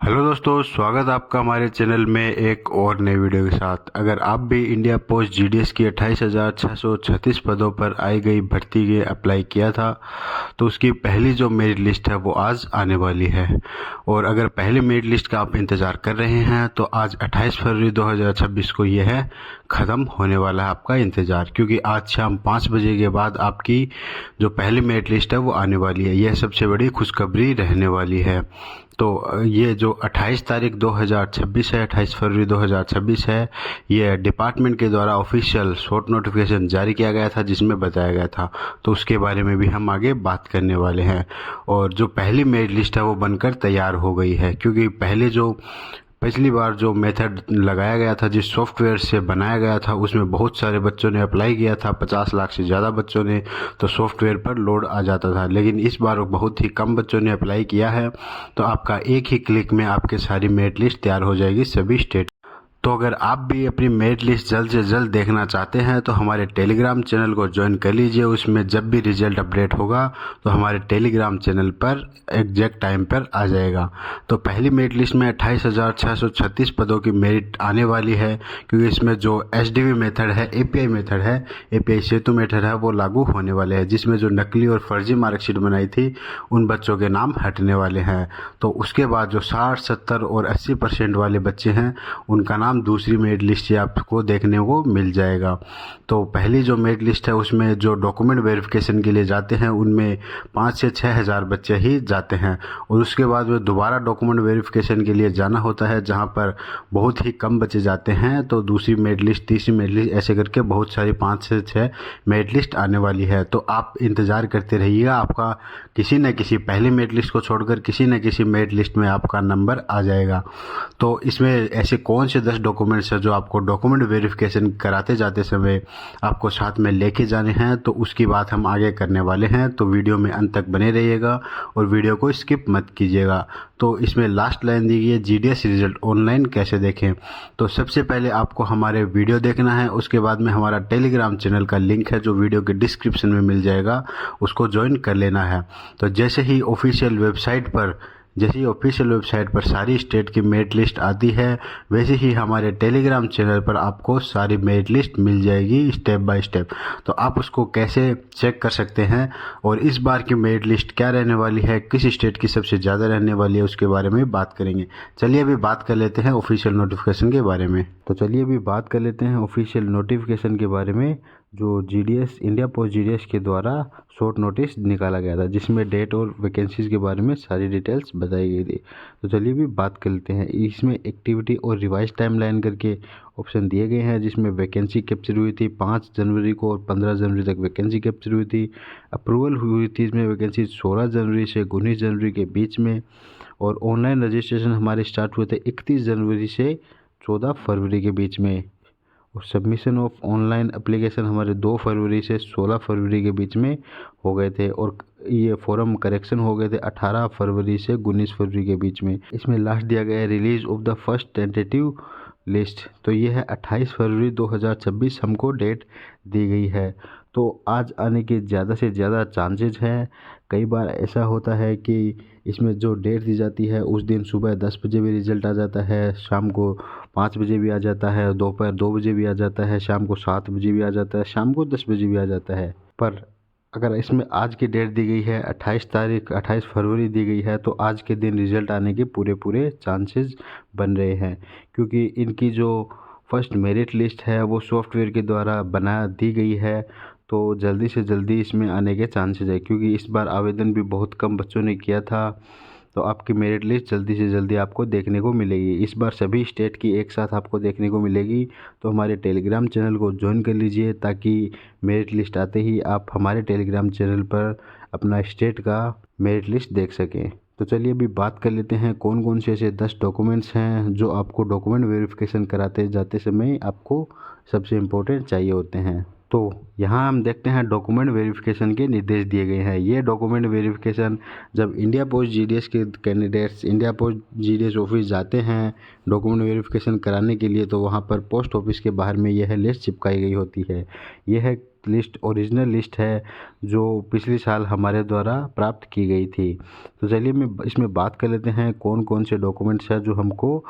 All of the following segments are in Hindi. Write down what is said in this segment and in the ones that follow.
हेलो दोस्तों, स्वागत है आपका हमारे चैनल में एक और नई वीडियो के साथ। अगर आप भी इंडिया पोस्ट जीडीएस की 28,636 पदों पर आई गई भर्ती के अप्लाई किया था तो उसकी पहली जो मेरिट लिस्ट है वो आज आने वाली है। और अगर पहली मेरिट लिस्ट का आप इंतज़ार कर रहे हैं तो आज 28 फरवरी 2026 को यह है ख़त्म होने वाला है आपका इंतज़ार, क्योंकि आज शाम 5 बजे के बाद आपकी जो पहली मेरिट लिस्ट है वो आने वाली है। यह सबसे बड़ी खुशखबरी रहने वाली है। तो ये जो 28 तारीख 2026 है, 28 फरवरी 2026 है, ये डिपार्टमेंट के द्वारा ऑफिशियल शॉर्ट नोटिफिकेशन जारी किया गया था जिसमें बताया गया था। तो उसके बारे में भी हम आगे बात करने वाले हैं। और जो पहली मेरिट लिस्ट है वो बनकर तैयार हो गई है, क्योंकि पहले जो पिछली बार जो मेथड लगाया गया था, जिस सॉफ्टवेयर से बनाया गया था, उसमें बहुत सारे बच्चों ने अप्लाई किया था, 50 लाख से ज़्यादा बच्चों ने, तो सॉफ्टवेयर पर लोड आ जाता था। लेकिन इस बार बहुत ही कम बच्चों ने अप्लाई किया है, तो आपका एक ही क्लिक में आपके सारी मेरिट लिस्ट तैयार हो जाएगी सभी स्टेट। तो अगर आप भी अपनी मेरिट लिस्ट जल्द से जल्द देखना चाहते हैं तो हमारे टेलीग्राम चैनल को ज्वाइन कर लीजिए। उसमें जब भी रिजल्ट अपडेट होगा तो हमारे टेलीग्राम चैनल पर एग्जैक्ट टाइम पर आ जाएगा। तो पहली मेरिट लिस्ट में 28,636 पदों की मेरिट आने वाली है, क्योंकि इसमें जो एसडीवी मेथड है, एपीआई मेथड है, एपीआई सेतु मेथड है, वो लागू होने वाले हैं, जिसमें जो नकली और फर्जी मार्कशीट बनाई थी उन बच्चों के नाम हटने वाले हैं। तो उसके बाद जो 60, 70 और 80% वाले बच्चे हैं उनका नाम दूसरी मेरिट लिस्ट से आपको देखने को मिल जाएगा। तो पहली जो मेरिट लिस्ट है उसमें जो डॉक्यूमेंट वेरिफिकेशन के लिए जाते हैं उनमें 5 से 6 हज़ार बच्चे ही जाते हैं, और उसके बाद वो दोबारा डॉक्यूमेंट वेरिफिकेशन के लिए जाना होता है जहां पर बहुत ही कम बच्चे जाते हैं। तो दूसरी मेरिट लिस्ट, तीसरी मेरिट लिस्ट, ऐसे करके बहुत सारी 5 से 6 मेरिट लिस्ट आने वाली है। तो आप इंतज़ार करते रहिएगा, आपका किसी न किसी पहली मेरिट लिस्ट को छोड़कर किसी न किसी मेरिट लिस्ट में आपका नंबर आ जाएगा। तो इसमें ऐसे कौन से 10 डॉक्यूमेंट्स है जो आपको डॉक्यूमेंट वेरिफिकेशन कराते जाते समय आपको साथ में लेके जाने हैं, तो उसकी बात हम आगे करने वाले हैं। तो वीडियो में अंत तक बने रहिएगा और वीडियो को स्किप मत कीजिएगा। तो इसमें लास्ट लाइन दी गई है, जीडीएस रिजल्ट ऑनलाइन कैसे देखें। तो सबसे पहले आपको हमारे वीडियो देखना है, उसके बाद में हमारा टेलीग्राम चैनल का लिंक है जो वीडियो के डिस्क्रिप्शन में मिल जाएगा, उसको ज्वाइन कर लेना है। तो जैसे ही ऑफिशियल वेबसाइट पर सारी स्टेट की मेरिट लिस्ट आती है, वैसे ही हमारे टेलीग्राम चैनल पर आपको सारी मेरिट लिस्ट मिल जाएगी स्टेप बाय स्टेप। तो आप उसको कैसे चेक कर सकते हैं और इस बार की मेरिट लिस्ट क्या रहने वाली है, किस स्टेट की सबसे ज़्यादा रहने वाली है, उसके बारे में बात करेंगे। चलिए अभी बात कर लेते हैं ऑफिशियल नोटिफिकेशन के बारे में। के बारे में जो जीडीएस, इंडिया पोस्ट जीडीएस के द्वारा शॉर्ट नोटिस निकाला गया था, जिसमें डेट और वैकेंसीज के बारे में सारी डिटेल्स बताई गई थी। तो चलिए भी बात कर लेते हैं। इसमें एक्टिविटी और रिवाइज टाइमलाइन करके ऑप्शन दिए गए हैं, जिसमें वैकेंसी कैप्चर हुई थी 5 जनवरी को और 15 जनवरी तक वैकेंसी कैप्चर हुई थी। अप्रूवल हुई थी इसमें वैकेंसी 16 जनवरी से 19 जनवरी के बीच में, और ऑनलाइन रजिस्ट्रेशन हमारे स्टार्ट हुए थे 31 जनवरी से 14 फरवरी के बीच में, और सबमिशन ऑफ ऑनलाइन एप्लीकेशन हमारे 2 फरवरी से 16 फरवरी के बीच में हो गए थे, और ये फॉर्म करेक्शन हो गए थे 18 फरवरी से 19 फरवरी के बीच में। इसमें लास्ट दिया गया है release of the first tentative list, तो ये है 28 फरवरी 2026 हमको डेट दी गई है। तो आज आने के ज़्यादा से ज़्यादा चांसेज हैं। कई बार ऐसा होता है कि इसमें जो डेट दी जाती है उस दिन सुबह 10 बजे भी रिजल्ट आ जाता है, शाम को 5 बजे भी आ जाता है, दोपहर 2 बजे भी आ जाता है, शाम को 7 बजे भी आ जाता है, शाम को 10 बजे भी आ जाता है। पर अगर इसमें आज की डेट दी गई है 28 फरवरी दी गई है, तो आज के दिन रिजल्ट आने के पूरे चांसेस बन रहे हैं, क्योंकि इनकी जो फर्स्ट मेरिट लिस्ट है वो सॉफ्टवेयर के द्वारा बना दी गई है। तो जल्दी से जल्दी इसमें आने के चांसेस है, क्योंकि इस बार आवेदन भी बहुत कम बच्चों ने किया था। तो आपकी मेरिट लिस्ट जल्दी से जल्दी आपको देखने को मिलेगी। इस बार सभी स्टेट की एक साथ आपको देखने को मिलेगी। तो हमारे टेलीग्राम चैनल को ज्वाइन कर लीजिए, ताकि मेरिट लिस्ट आते ही आप हमारे टेलीग्राम चैनल पर अपना स्टेट का मेरिट लिस्ट देख सकें। तो चलिए अभी बात कर लेते हैं कौन कौन से ऐसे 10 डॉक्यूमेंट्स हैं जो आपको डॉक्यूमेंट वेरिफिकेशन कराते जाते समय आपको सबसे इम्पोर्टेंट चाहिए होते हैं। तो यहाँ हम देखते हैं डॉक्यूमेंट वेरिफिकेशन के निर्देश दिए गए हैं। ये डॉक्यूमेंट वेरिफिकेशन जब इंडिया पोस्ट जीडीएस के candidates India post GDS office जाते हैं डॉक्यूमेंट वेरिफिकेशन कराने के लिए, तो वहाँ पर पोस्ट ऑफिस के बाहर में यह लिस्ट चिपकाई गई होती है। यह लिस्ट ओरिजिनल लिस्ट है जो पिछले साल हमारे द्वारा प्राप्त की गई थी। तो चलिए मैं इसमें बात कर लेते हैं कौन कौन से डॉक्यूमेंट्स हैं जो हमको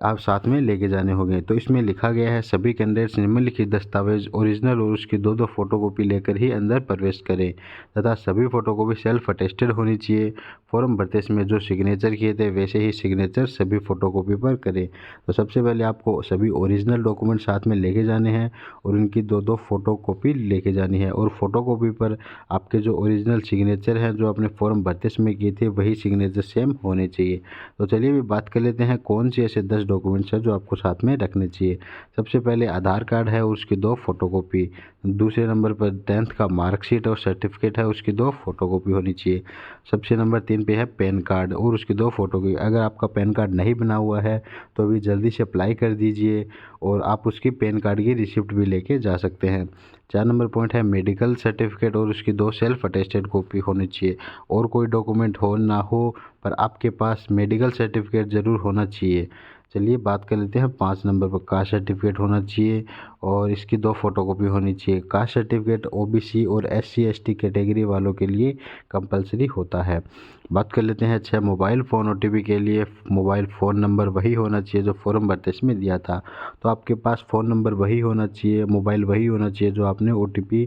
आप साथ में लेके जाने होंगे। तो इसमें लिखा गया है सभी कैंडिडेट्स निम्नलिखित दस्तावेज ओरिजिनल और उसकी दो फोटोकॉपी लेकर ही अंदर प्रवेश करें तथा सभी फोटोकॉपी सेल्फ अटेस्टेड होनी चाहिए। फॉर्म भरते समय जो सिग्नेचर किए थे वैसे ही सिग्नेचर सभी फोटोकॉपी पर करें। तो सबसे पहले आपको सभी ओरिजिनल डॉक्यूमेंट साथ में लेके जाने हैं और उनकी दो फोटोकॉपी लेके जानी है और फोटोकॉपी पर आपके जो ओरिजिनल सिग्नेचर हैं जो आपने फॉर्म भरते समय किए थे वही सिग्नेचर सेम होने चाहिए। तो चलिए अभी बात कर लेते हैं कौन से ऐसे 10 डॉक्यूमेंट्स हैं जो आपको साथ में रखने चाहिए। सबसे पहले आधार कार्ड है और उसकी 2 फोटोकॉपी। दूसरे नंबर पर 10th का मार्कशीट और सर्टिफिकेट है उसकी 2 फोटोकॉपी होनी चाहिए। सबसे नंबर 3 पे है पैन कार्ड और उसकी 2 फोटोकॉपी। अगर आपका पैन कार्ड नहीं बना हुआ है तो अभी जल्दी से अप्लाई कर दीजिए और आप उसकी पैन कार्ड की रिसिप्ट भी लेके जा सकते हैं। 4 नंबर पॉइंट है मेडिकल सर्टिफिकेट और उसकी 2 सेल्फ अटेस्टेड कॉपी होनी चाहिए। और कोई डॉक्यूमेंट हो ना हो पर आपके पास मेडिकल सर्टिफिकेट ज़रूर होना चाहिए। चलिए बात कर लेते हैं 5 नंबर पर कास्ट सर्टिफिकेट होना चाहिए और इसकी 2 फोटोकॉपी होनी चाहिए। कास्ट सर्टिफिकेट ओबीसी और SC ST कैटेगरी वालों के लिए कंपलसरी होता है। बात कर लेते हैं 6 मोबाइल फ़ोन OTP के लिए मोबाइल फ़ोन नंबर वही होना चाहिए जो फॉर्म भरते इसमें दिया था। तो आपके पास फ़ोन नंबर वही होना चाहिए, मोबाइल वही होना चाहिए जो आपने OTP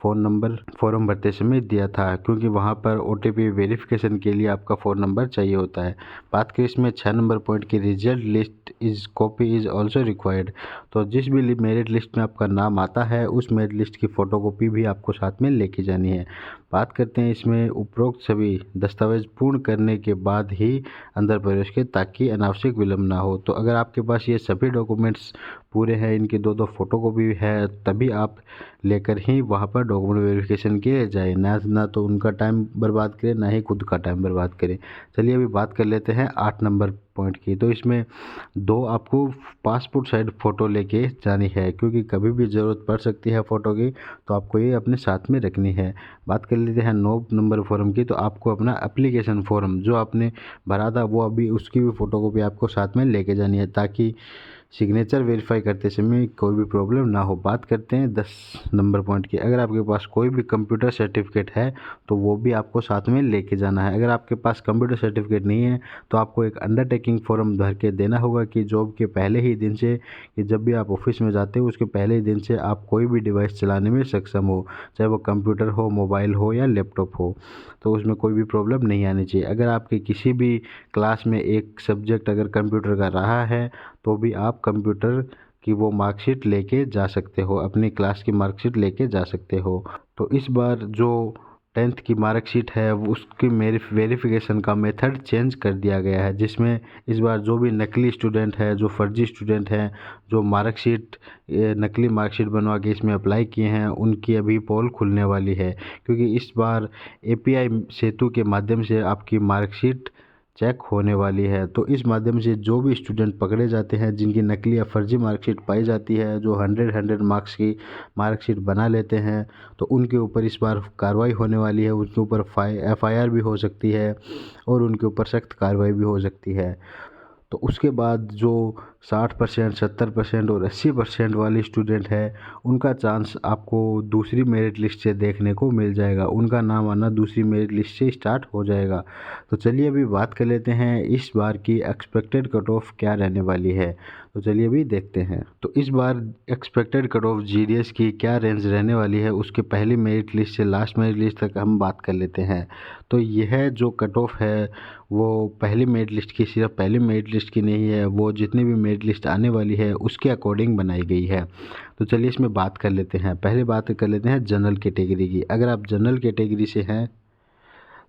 फ़ोन नंबर फॉर्म भरते समय दिया था, क्योंकि वहाँ पर OTP वेरिफिकेशन के लिए आपका फ़ोन नंबर चाहिए होता है। बात करें इसमें 6 नंबर पॉइंट की result list is copy is also required. तो जिस भी मेरिट लिस्ट में आपका नाम आता है उस मेरिट लिस्ट की फ़ोटोकॉपी भी आपको साथ में लेके जानी है। बात करते हैं इसमें उपरोक्त सभी दस्तावेज पूर्ण करने के बाद ही अंदर प्रवेश के ताकि अनावश्यक विलम्ब ना हो। तो अगर आपके पास ये सभी डॉक्यूमेंट्स पूरे हैं, इनकी 2 फोटोकॉपी है, तभी आप लेकर ही वहाँ पर डॉक्यूमेंट वेरिफिकेशन के लिए जाए। ना तो उनका टाइम बर्बाद करें ना ही खुद का टाइम बर्बाद करें। चलिए अभी बात कर लेते हैं 8 नंबर पॉइंट की। तो इसमें 2 आपको पासपोर्ट साइज फ़ोटो लेके जानी है, क्योंकि कभी भी ज़रूरत पड़ सकती है फ़ोटो की, तो आपको ये अपने साथ में रखनी है। बात कर लेते हैं 9 नंबर फॉर्म की। तो आपको अपना एप्लीकेशन फॉर्म जो आपने भरा था वो अभी उसकी भी फ़ोटोकॉपी आपको साथ में लेके जानी है ताकि सिग्नेचर वेरीफाई करते समय कोई भी प्रॉब्लम ना हो। बात करते हैं 10 नंबर पॉइंट की। अगर आपके पास कोई भी कंप्यूटर सर्टिफिकेट है तो वो भी आपको साथ में लेके जाना है। अगर आपके पास कंप्यूटर सर्टिफिकेट नहीं है तो आपको एक अंडरटेकिंग फॉर्म भर के देना होगा कि जॉब के पहले ही दिन से, कि जब भी आप ऑफिस में जाते हो उसके पहले ही दिन से आप कोई भी डिवाइस चलाने में सक्षम हो, चाहे वो कंप्यूटर हो, मोबाइल हो या लैपटॉप हो, तो उसमें कोई भी प्रॉब्लम नहीं आनी चाहिए। अगर आपके किसी भी क्लास में एक सब्जेक्ट अगर कंप्यूटर का रहा है तो भी आप कंप्यूटर की वो मार्कशीट लेके जा सकते हो, अपनी क्लास की मार्कशीट लेके जा सकते हो। तो इस बार जो 10th की मार्कशीट है वो उसकी वेरिफिकेशन का मेथड चेंज कर दिया गया है, जिसमें इस बार जो भी नकली स्टूडेंट है, जो फर्जी स्टूडेंट हैं, जो मार्कशीट नकली मार्कशीट बनवा के इसमें अप्लाई किए हैं, उनकी अभी पोल खुलने वाली है। क्योंकि इस बार API सेतु के माध्यम से आपकी मार्कशीट चेक होने वाली है। तो इस माध्यम से जो भी स्टूडेंट पकड़े जाते हैं जिनकी नकली या फर्जी मार्कशीट पाई जाती है, जो 100 मार्क्स की मार्कशीट बना लेते हैं, तो उनके ऊपर इस बार कार्रवाई होने वाली है। उनके ऊपर FIR भी हो सकती है और उनके ऊपर सख्त कार्रवाई भी हो सकती है। तो उसके बाद जो 60%, 70% और 80% वाले स्टूडेंट हैं उनका चांस आपको दूसरी मेरिट लिस्ट से देखने को मिल जाएगा, उनका नाम आना दूसरी मेरिट लिस्ट से स्टार्ट हो जाएगा। तो चलिए अभी बात कर लेते हैं इस बार की एक्सपेक्टेड कट ऑफ क्या रहने वाली है। तो चलिए अभी देखते हैं। तो इस बार एक्सपेक्टेड कट ऑफ GDS की क्या रेंज रहने वाली है उसके पहली मेरिट लिस्ट से लास्ट मेरिट लिस्ट तक हम बात कर लेते हैं। तो यह जो कट ऑफ है वो पहली मेरिट लिस्ट की, सिर्फ पहली मेरिट लिस्ट की नहीं है, वो जितनी भी मेरिट लिस्ट आने वाली है उसके अकॉर्डिंग बनाई गई है। तो चलिए इसमें बात कर लेते हैं। पहले बात कर लेते हैं जनरल कैटेगरी की। अगर आप जनरल कैटेगरी से हैं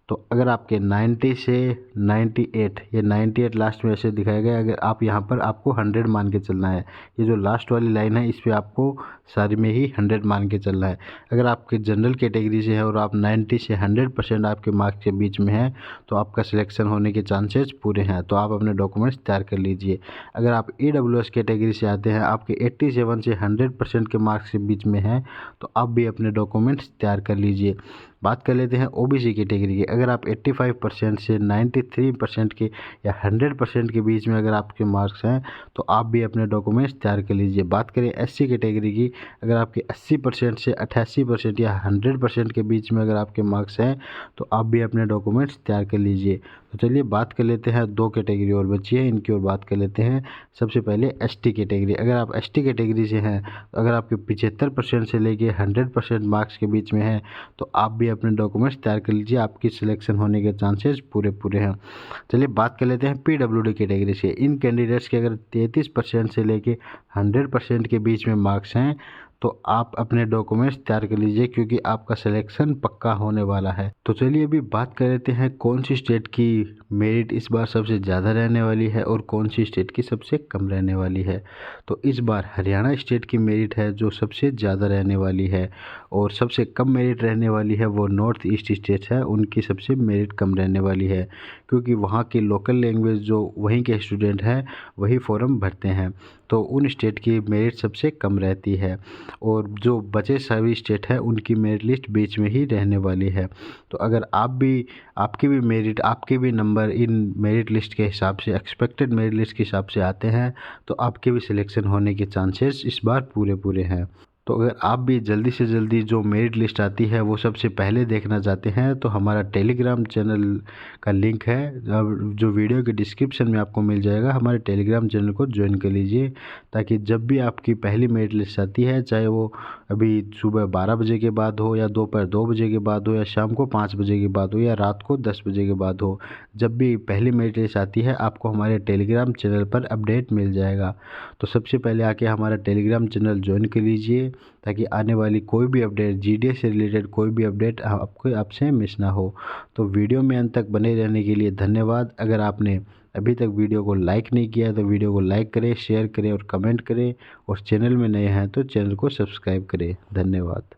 तो अगर आपके 90 से 98, ये 98 लास्ट में ऐसे दिखाया गया, अगर आप यहाँ पर आपको 100 मान के चलना है। ये जो लास्ट वाली लाइन है इस पर आपको सारी में ही 100 मान के चलना है। अगर आपके जनरल कैटेगरी से है और आप 90 से 100% आपके मार्क्स के बीच में हैं तो आपका सिलेक्शन होने के चांसेस पूरे हैं। तो आप अपने डॉक्यूमेंट्स तैयार कर लीजिए। अगर आप EWS कैटेगरी से आते हैं, आपके 87 से 100% के मार्क्स के बीच में हैं, तो आप भी अपने डॉक्यूमेंट्स तैयार कर लीजिए। बात कर लेते हैं ओबीसी कैटेगरी की। अगर आप 85% से 93% के या 100% के बीच में अगर आपके मार्क्स हैं तो आप भी अपने डॉक्यूमेंट्स तैयार कर लीजिए। बात करें एससी कैटेगरी की, अगर आपके 80% से 88% या 100% के बीच में अगर आपके मार्क्स हैं तो आप भी अपने डॉक्यूमेंट्स तैयार कर लीजिए। तो चलिए बात कर लेते हैं, दो कैटेगरी और बची है, इनकी ओर बात कर लेते हैं। सबसे पहले एसटी कैटेगरी। अगर आप एसटी कैटेगरी से हैं, अगर आपके 75% से लेके 100% मार्क्स के बीच में है तो आप भी अपने डॉक्यूमेंट्स तैयार कर लीजिए, आपकी सिलेक्शन होने के चांसेस पूरे हैं। चलिए बात कर लेते हैं पीडब्ल्यूडी कैटेगरी से। इन कैंडिडेट्स के अगर 33% से लेके 100% के बीच में मार्क्स हैं तो आप अपने डॉक्यूमेंट्स तैयार कर लीजिए, क्योंकि आपका सिलेक्शन पक्का होने वाला है। तो चलिए अभी बात कर लेते हैं कौन सी स्टेट की मेरिट इस बार सबसे ज़्यादा रहने वाली है और कौन सी स्टेट की सबसे कम रहने वाली है। तो इस बार हरियाणा स्टेट की मेरिट है जो सबसे ज़्यादा रहने वाली है, और सबसे कम मेरिट रहने वाली है वो नॉर्थ ईस्ट स्टेट है, उनकी सबसे मेरिट कम रहने वाली है, क्योंकि वहाँ की लोकल लैंग्वेज जो वहीं के स्टूडेंट हैं वही फॉर्म भरते हैं, तो उन स्टेट की मेरिट सबसे कम रहती है। और जो बचे सभी स्टेट हैं उनकी मेरिट लिस्ट बीच में ही रहने वाली है। तो अगर आपकी भी मेरिट, आपके भी नंबर इन मेरिट लिस्ट के हिसाब से, एक्सपेक्टेड मेरिट लिस्ट के हिसाब से आते हैं तो आपके भी सिलेक्शन होने के चांसेस इस बार पूरे हैं। तो अगर आप भी जल्दी से जल्दी जो मेरिट लिस्ट आती है वो सबसे पहले देखना चाहते हैं तो हमारा टेलीग्राम चैनल का लिंक है जो वीडियो के डिस्क्रिप्शन में आपको मिल जाएगा, हमारे टेलीग्राम चैनल को ज्वाइन कर लीजिए, ताकि जब भी आपकी पहली मेरिट लिस्ट आती है, चाहे वो अभी सुबह 12 बजे के बाद हो या दोपहर 2 बजे के बाद हो या शाम को 5 बजे के बाद हो या रात को 10 बजे के बाद हो, जब भी पहली मेरिट लिस्ट आती है आपको हमारे टेलीग्राम चैनल पर अपडेट मिल जाएगा। तो सबसे पहले आके हमारा टेलीग्राम चैनल ज्वाइन कर लीजिए, ताकि आने वाली कोई भी अपडेट, जीडीएस से रिलेटेड कोई भी अपडेट आपसे मिस ना हो। तो वीडियो में अंत तक बने रहने के लिए धन्यवाद। अगर आपने अभी तक वीडियो को लाइक नहीं किया तो वीडियो को लाइक करें, शेयर करें और कमेंट करें, और चैनल में नए हैं तो चैनल को सब्सक्राइब करें। धन्यवाद।